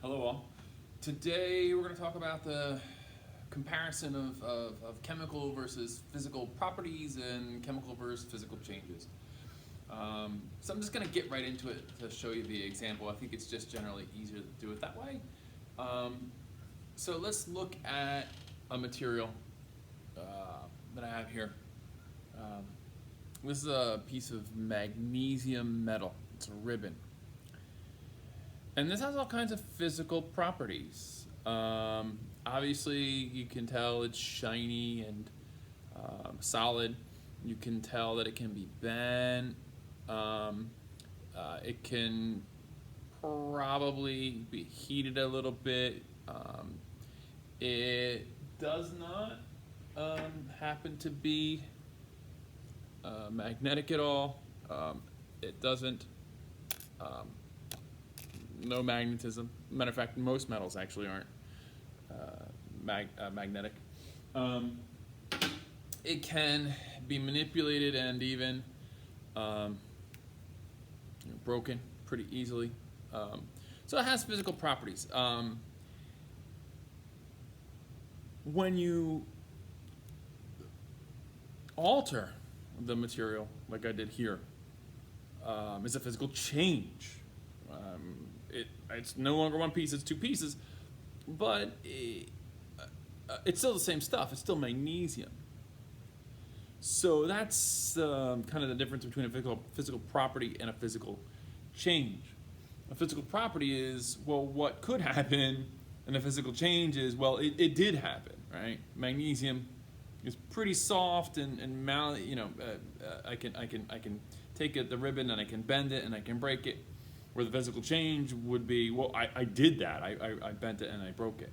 Hello all. Today we're going to talk about the comparison of chemical versus physical properties and chemical versus physical changes. So I'm just going to get right into it to show you the example. I think it's just generally easier to do it that way. So let's look at a material that I have here. This is a piece of magnesium metal. It's a ribbon. And this has all kinds of physical properties. Obviously, you can tell it's shiny and solid. You can tell that it can be bent. It can probably be heated a little bit. It does not happen to be magnetic at all. It doesn't. No magnetism. Matter of fact, most metals actually aren't magnetic. It can be manipulated and even broken pretty easily. So it has physical properties. When you alter the material, like I did here, it's a physical change. It's no longer one piece, it's two pieces, but it's still the same stuff. It's still magnesium. So that's kind of the difference between a physical property and a physical change. A physical property is, well, what could happen, and a physical change is, well, it did happen, right? Magnesium is pretty soft and I can take the ribbon and I can bend it and I can break it. Where the physical change would be, well, I did that. I bent it and I broke it.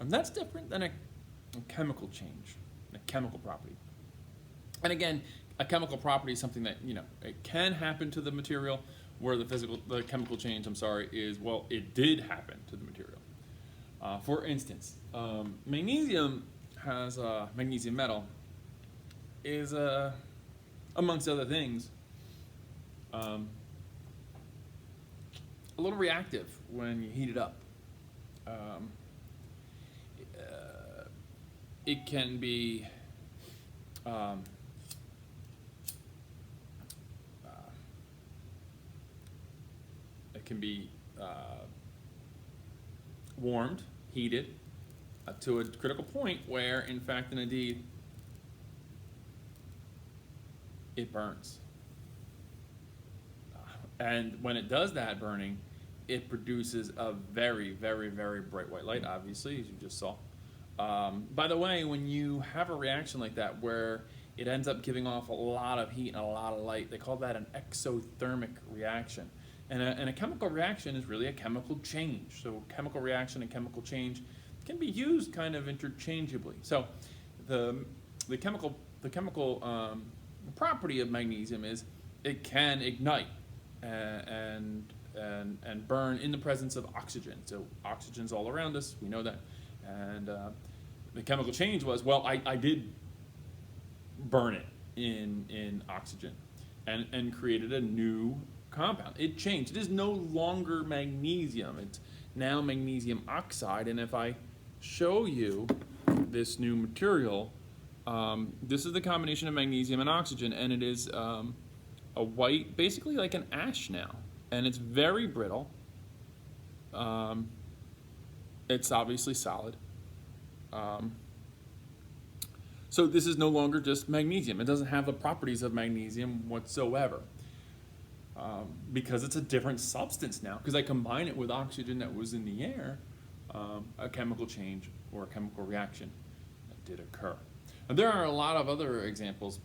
And that's different than a chemical change, a chemical property. And again, a chemical property is something that, it can happen to the material, where the chemical change, is, well, it did happen to the material. For instance, magnesium has magnesium metal is, amongst other things, a little reactive when you heat it up. It can be warmed, heated to a critical point where, in fact and indeed, it burns. And when it does that burning, it produces a very, very, very bright white light, obviously, as you just saw. By the way, when you have a reaction like that where it ends up giving off a lot of heat and a lot of light, they call that an exothermic reaction. And a chemical reaction is really a chemical change. So chemical reaction and chemical change can be used kind of interchangeably. So the chemical property of magnesium is it can ignite and burn in the presence of oxygen. So oxygen's all around us, we know that. And the chemical change was, well, I did burn it in oxygen and created a new compound. It changed. It is no longer magnesium. It's now magnesium oxide. And if I show you this new material, this is the combination of magnesium and oxygen, and it is a white, basically like an ash now, and it's very brittle. It's obviously solid. So this is no longer just magnesium. It doesn't have the properties of magnesium whatsoever, because it's a different substance now, because I combine it with oxygen that was in the air. A chemical change or a chemical reaction did occur. And there are a lot of other examples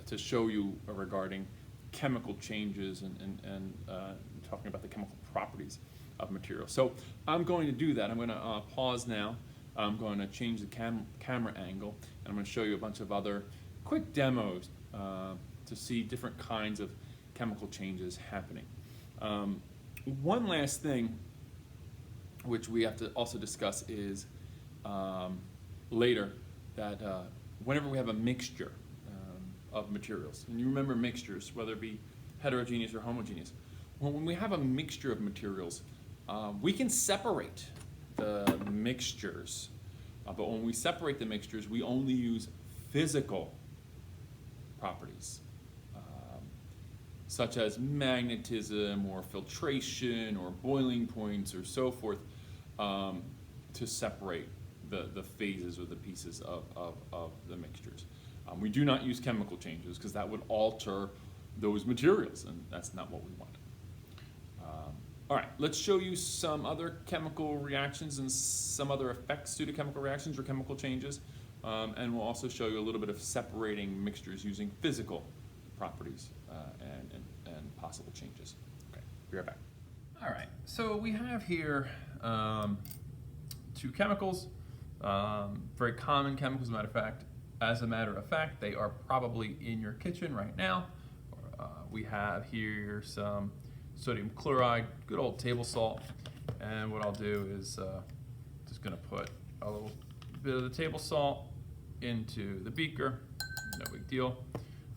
to show you regarding chemical changes and talking about the chemical properties of materials. So I'm going to do that. I'm going to pause now. I'm going to change the camera angle, and I'm going to show you a bunch of other quick demos to see different kinds of chemical changes happening. One last thing which we have to also discuss is later that whenever we have a mixture of materials, and you remember mixtures, whether it be heterogeneous or homogeneous, when we have a mixture of materials, we can separate the mixtures. But when we separate the mixtures, we only use physical properties, such as magnetism or filtration or boiling points or so forth, to separate the phases or the pieces of the mixtures. We do not use chemical changes because that would alter those materials, and that's not what we want. All right, let's show you some other chemical reactions and some other effects due to chemical reactions or chemical changes. And we'll also show you a little bit of separating mixtures using physical properties and possible changes. Okay, be right back. All right, so we have here two chemicals, very common chemicals, as a matter of fact, they are probably in your kitchen right now. We have here some sodium chloride, good old table salt, and what I'll do is just gonna put a little bit of the table salt into the beaker, no big deal.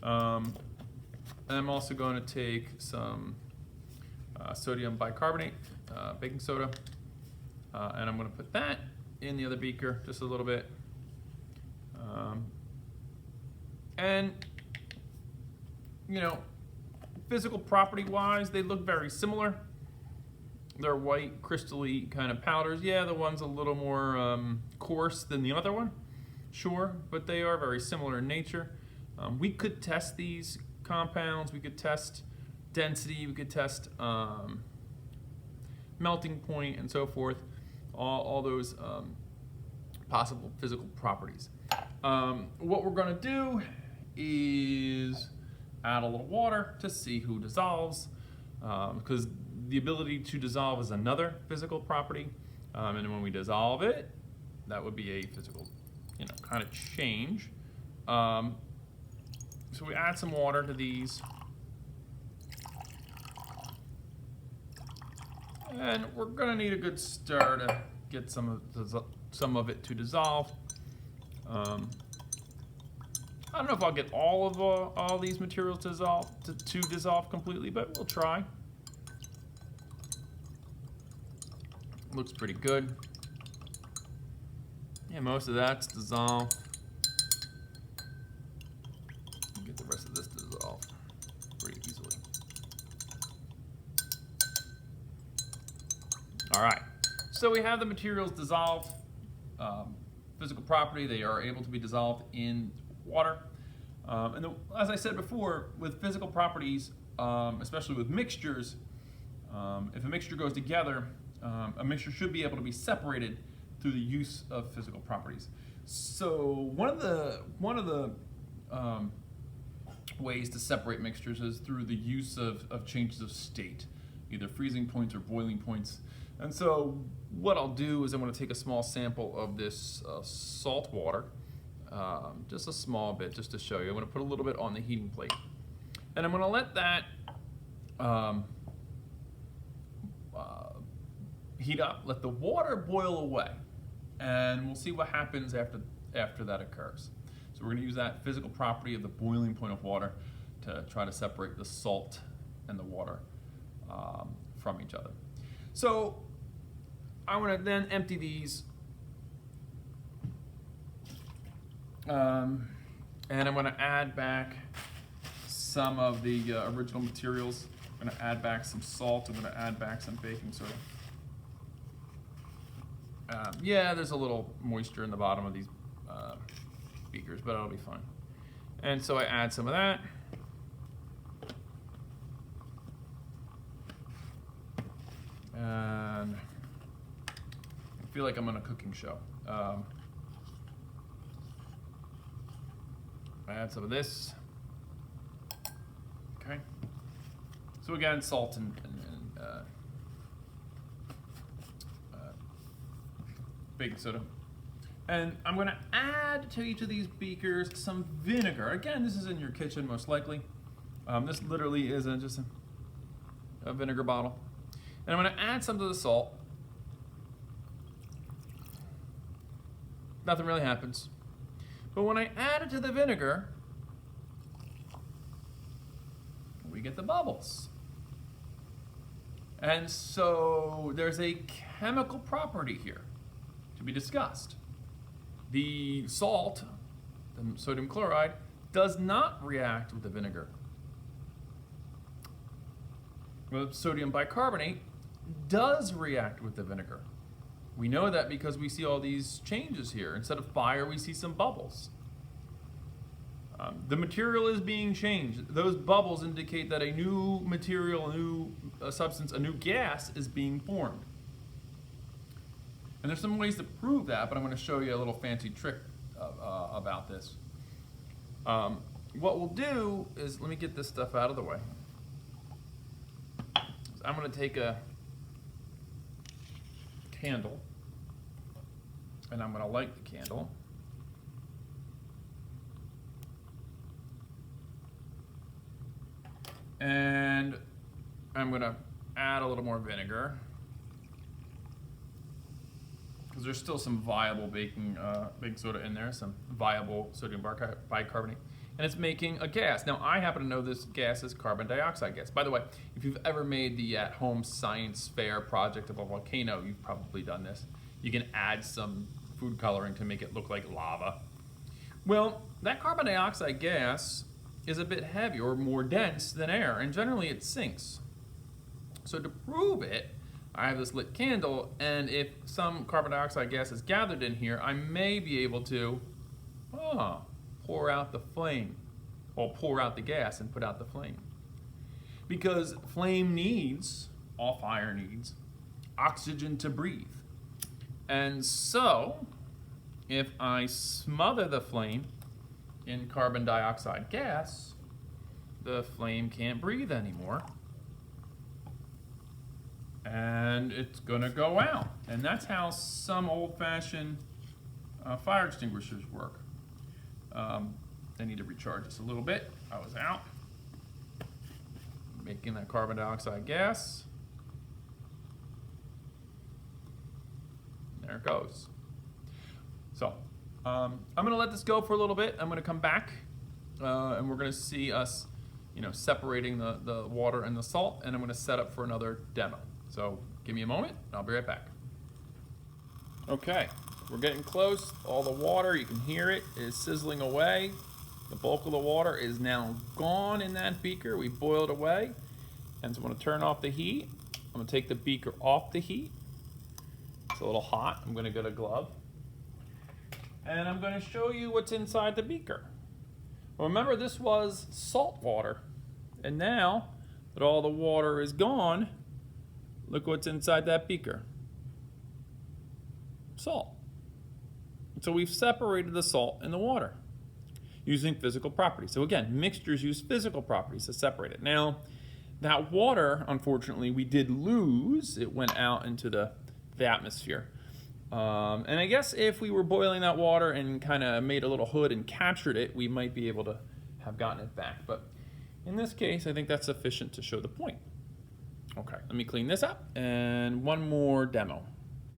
And I'm also going to take some sodium bicarbonate, baking soda, and I'm going to put that in the other beaker just a little bit. And, you know, physical property wise, they look very similar. They're white, crystally kind of powders. Yeah, the one's a little more coarse than the other one, sure, but they are very similar in nature. We could test these compounds, we could test density, we could test melting point and so forth, all those possible physical properties. What we're going to do is add a little water to see who dissolves, because the ability to dissolve is another physical property, and when we dissolve it, that would be a physical, kind of change. So we add some water to these, and we're gonna need a good stir to get some of it to dissolve. I don't know if I'll get all these materials to dissolve completely, but we'll try. Looks pretty good. Yeah, most of that's dissolved. Get the rest of this to dissolve pretty easily. All right, so we have the materials dissolved. Physical property, they are able to be dissolved in water. As I said before, with physical properties, especially with mixtures, if a mixture goes together, a mixture should be able to be separated through the use of physical properties. So one of the ways to separate mixtures is through the use of changes of state, either freezing points or boiling points. And so what I'll do is I'm going to take a small sample of this salt water, just a small bit, just to show you. I'm going to put a little bit on the heating plate, and I'm going to let that heat up, let the water boil away, and we'll see what happens after that occurs. So we're going to use that physical property of the boiling point of water to try to separate the salt and the water from each other. So I want to then empty these, and I'm going to add back some of the original materials. I'm going to add back some salt. I'm going to add back some baking soda. Yeah, there's a little moisture in the bottom of these beakers, but it'll be fine. And so I add some of that. And I feel like I'm on a cooking show. I add some of this. Okay. So again, salt and baking soda. And I'm going to add to each of these beakers some vinegar. Again, this is in your kitchen most likely. This literally is just a vinegar bottle. And I'm going to add some to the salt. Nothing really happens. But when I add it to the vinegar, we get the bubbles. And so there's a chemical property here to be discussed. The salt, the sodium chloride, does not react with the vinegar. The sodium bicarbonate does react with the vinegar. We know that because we see all these changes here. Instead of fire, we see some bubbles. The material is being changed. Those bubbles indicate that a new material, a new substance, a new gas is being formed. And there's some ways to prove that, but I'm going to show you a little fancy trick about this. What we'll do is, let me get this stuff out of the way. I'm going to take a candle, and I'm going to light the candle. And I'm going to add a little more vinegar, because there's still some viable baking soda in there, some viable sodium bicarbonate, and it's making a gas. Now, I happen to know this gas is carbon dioxide gas. By the way, if you've ever made the at-home science fair project of a volcano, you've probably done this. You can add some food coloring to make it look like lava. Well, that carbon dioxide gas is a bit heavier or more dense than air, and generally it sinks. So to prove it, I have this lit candle, and if some carbon dioxide gas is gathered in here, I may be able to pour out the flame, or pour out the gas and put out the flame. Because flame needs, all fire needs, oxygen to breathe. And so, if I smother the flame in carbon dioxide gas, the flame can't breathe anymore, and it's gonna go out. And that's how some old-fashioned fire extinguishers work. They need to recharge this a little bit. I was out, making that carbon dioxide gas. There it goes. So, I'm going to let this go for a little bit. I'm going to come back, and we're going to see us, separating the water and the salt, and I'm going to set up for another demo. So, give me a moment, and I'll be right back. Okay, we're getting close. All the water, you can hear it, is sizzling away. The bulk of the water is now gone in that beaker. We boiled away. And so I'm going to turn off the heat. I'm going to take the beaker off the heat. It's a little hot. I'm going to get a glove. And I'm going to show you what's inside the beaker. Well, remember, this was salt water. And now that all the water is gone, look what's inside that beaker. Salt. So we've separated the salt and the water using physical properties. So again, mixtures use physical properties to separate it. Now, that water, unfortunately, we did lose. It went out into the atmosphere. And I guess if we were boiling that water and kind of made a little hood and captured it, we might be able to have gotten it back. But in this case, I think that's sufficient to show the point. Okay, let me clean this up and one more demo.